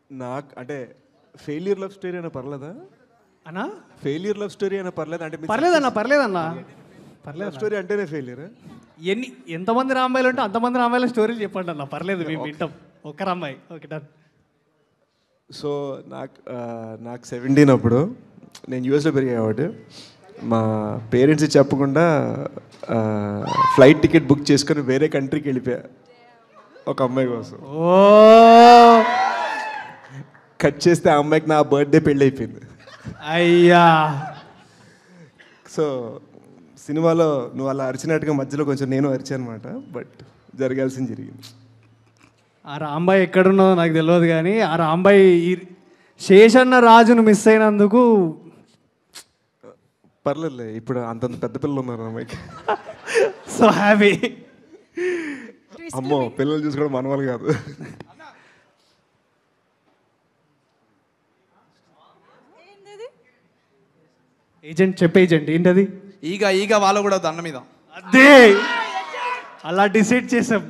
నాకు అంటే failure love story అయినా పర్లేదా అన్నా? ఫెయిల్యూర్ లవ్ స్టోరీ అయినా పర్లేదు అంటే పర్లేదన్నా, పర్లేదన్నా, లవ్ స్టోరీ అంటేనే ఫెయిల్యూర్. ఎంతమంది రాంబాయిలు ఉంటే అంతమంది రాంబాయిల స్టోరీలు చెప్పండి అన్న, పర్లేదు మేము వింటాం. ఒక్క రాంబాయి, ఓకే డన్. సో నాకు 17 అప్పుడు నేను యూఎస్లో పెరిగేవాడు. మా పేరెంట్స్ చెప్పకుండా ఫ్లైట్ టికెట్ బుక్ చేసుకొని వేరే కంట్రీకి వెళ్ళిపోయా ఒక అమ్మాయి కోసం. ఓ కట్ చేస్తే ఆ అమ్మాయికి నా బర్త్డే పెళ్ళి అయిపోయింది. అయ్యా. సో సినిమాలో నువ్వు అలా అరిచినట్టుగా మధ్యలో కొంచెం నేను అరిచాను అనమాట. బట్ జరగాల్సింది జరిగింది. ఆ రాంబాయి ఎక్కడున్నదో నాకు తెలియదు కానీ ఆ రాంబాయి ఈ శేషన్న రాజును మిస్ అయినందుకు పర్లేదులే, ఇప్పుడు అంతంత పెద్ద పిల్లలు ఉన్నారు అమ్మాయికి. So happy. అమ్మో, పిల్లలు చూసుకోవడం మనవాళ్ళు కాదు. ఏజెంట్ చెప్పే ఏజెంట్ ఏంటది? ఈగ ఈగ వాళ్ళు కూడా దండ మీద అదే అలా డిసైడ్ చేసాం.